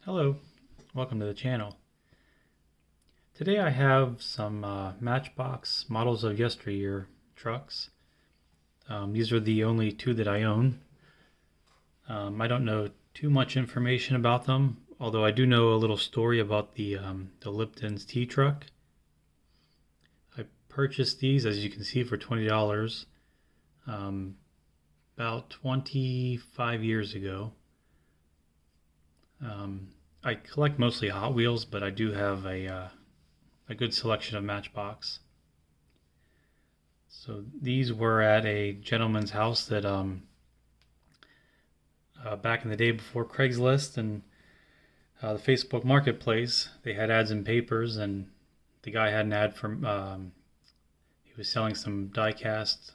Hello, welcome to the channel. Today I have some Matchbox Models of Yesteryear trucks. These are the only two that I own. I don't know too much information about them, although I do know a little story about the Lipton's tea truck. I purchased these, as you can see, for $20 about 25 years ago. I collect mostly Hot Wheels, but I do have a good selection of Matchbox. So these were at a gentleman's house that back in the day before Craigslist and the Facebook Marketplace, they had ads in papers, and the guy had an ad for he was selling some diecast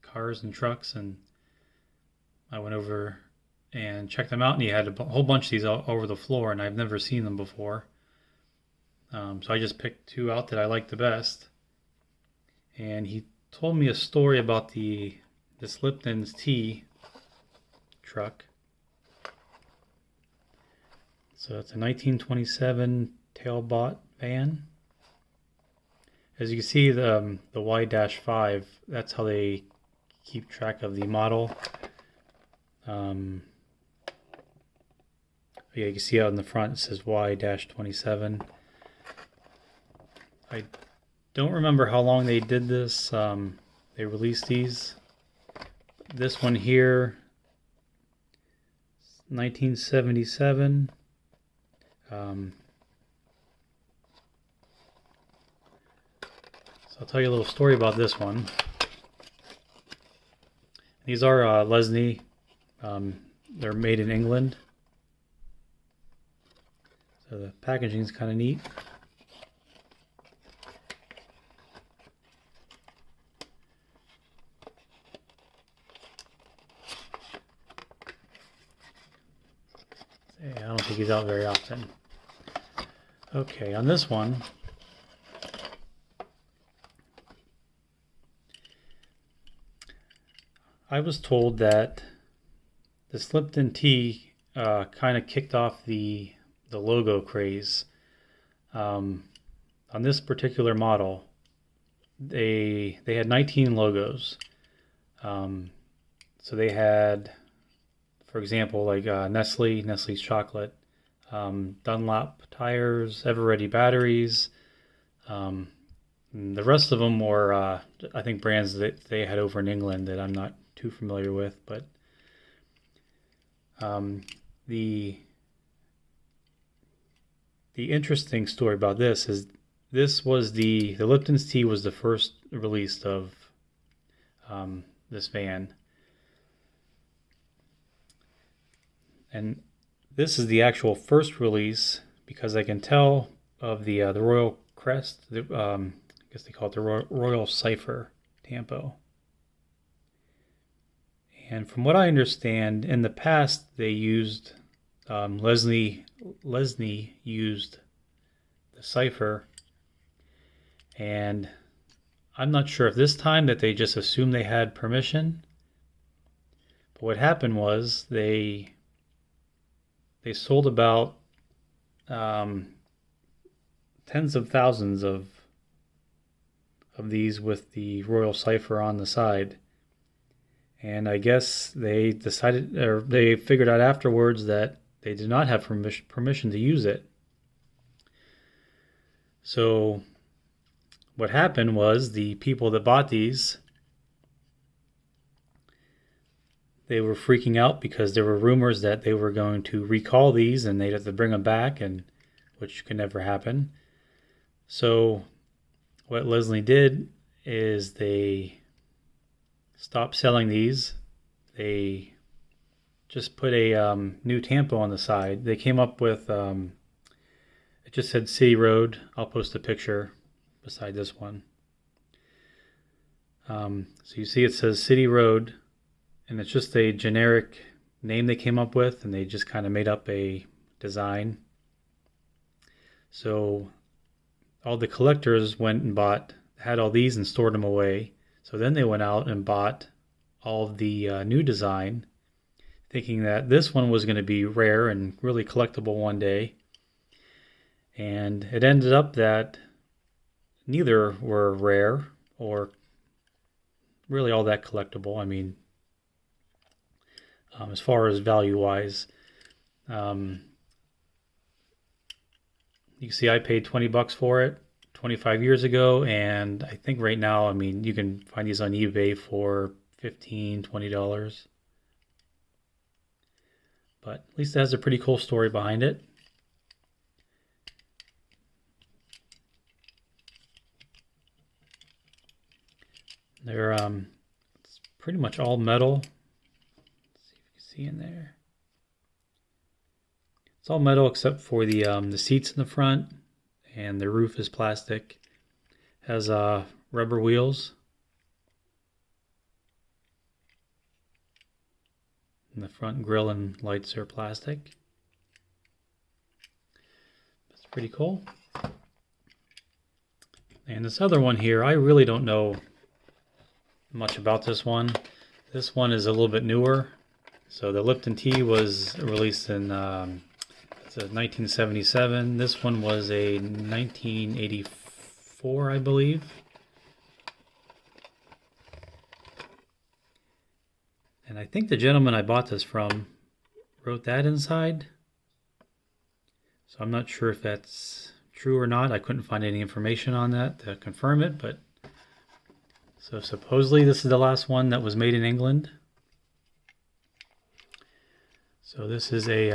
cars and trucks, and I went over and checked them out, and he had a whole bunch of these all over the floor, and I've never seen them before. So I just picked two out that I liked the best, and he told me a story about this Lipton's tea truck. So it's a 1927 tailbot van. As you can see, the Y-5, that's how they keep track of the model. Yeah, you can see out in the front it says Y-27. I don't remember how long they did this. They released these. This one here, 1977. So I'll tell you a little story about this one. These are Lesney. They're made in England. So the packaging is kind of neat. I don't think he's out very often. Okay, on this one, I was told that the Lipton tea kind of kicked off the logo craze. On this particular model, they had 19 logos. So they had, for example, like Nestle's chocolate, Dunlop tires, Everready batteries. The rest of them were, I think, brands that they had over in England that I'm not too familiar with. But the interesting story about this is this was the Lipton's tea was the first release of this van. And this is the actual first release, because I can tell of the Royal Crest. I guess they call it the Royal Cipher Tampo. And from what I understand, in the past they used Lesney used the cipher, and I'm not sure if this time that they just assumed they had permission. But what happened was they sold about tens of thousands of these with the Royal Cipher on the side. And I guess they decided, or they figured out afterwards, that they did not have permission to use it. So what happened was the people that bought these, they were freaking out because there were rumors that they were going to recall these and they'd have to bring them back, and which could never happen. So what Lesney did is they stopped selling these. They just put a new Tampo on the side. They came up with, it just said City Road. I'll post a picture beside this one. So you see it says City Road, and it's just a generic name they came up with, and they just kind of made up a design. So all the collectors went and had all these and stored them away. So then they went out and bought all of the new design. thinking that this one was going to be rare and really collectible one day. And it ended up that neither were rare or really all that collectible. I mean, as far as value-wise, you can see I paid $20 for it 25 years ago, and I think right now, I mean, you can find these on eBay for $15, $20. But at least it has a pretty cool story behind it. They're it's pretty much all metal. Let's see if you can see in there. It's all metal except for the seats in the front, and the roof is plastic. Has rubber wheels. And the front grille and lights are plastic. That's pretty cool. And this other one here, I really don't know much about this one. This one is a little bit newer. So the Lipton Tea was released in 1977. This one was a 1984, I believe. And I think the gentleman I bought this from wrote that inside. So I'm not sure if that's true or not. I couldn't find any information on that to confirm it, but so supposedly this is the last one that was made in England. So this is a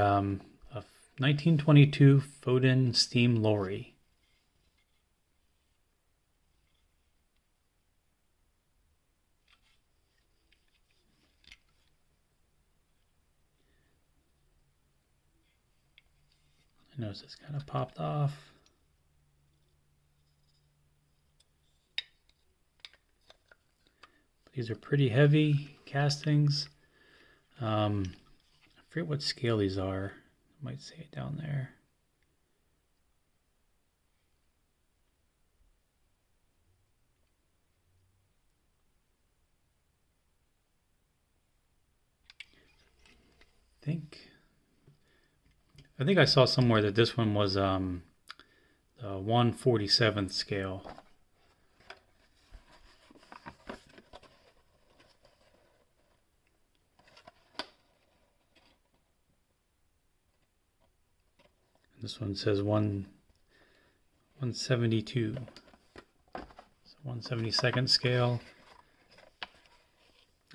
1922 Foden steam lorry. I notice it's kind of popped off. These are pretty heavy castings. I forget what scale these are. I might say it down there. I think I saw somewhere that this one was the 1/47th scale. This one says 172. So 1/72nd scale.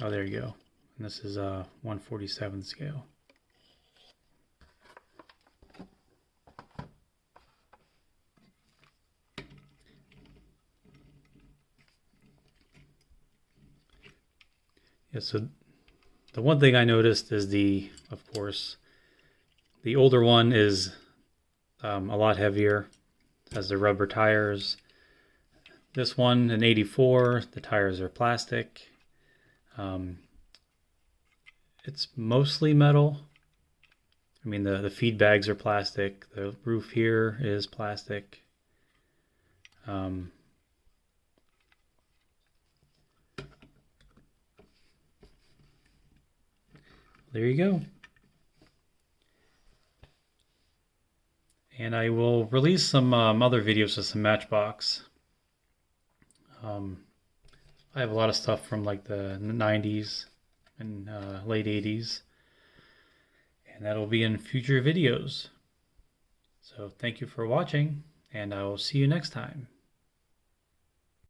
Oh, there you go. And this is 1/47th scale. Yeah, so the one thing I noticed is of course, the older one is a lot heavier, has the rubber tires. This one in 84, the tires are plastic. It's mostly metal. I mean, the feed bags are plastic. The roof here is plastic. There you go. And I will release some other videos of some Matchbox. I have a lot of stuff from like the 90s and late 80s. And that'll be in future videos. So thank you for watching, and I will see you next time.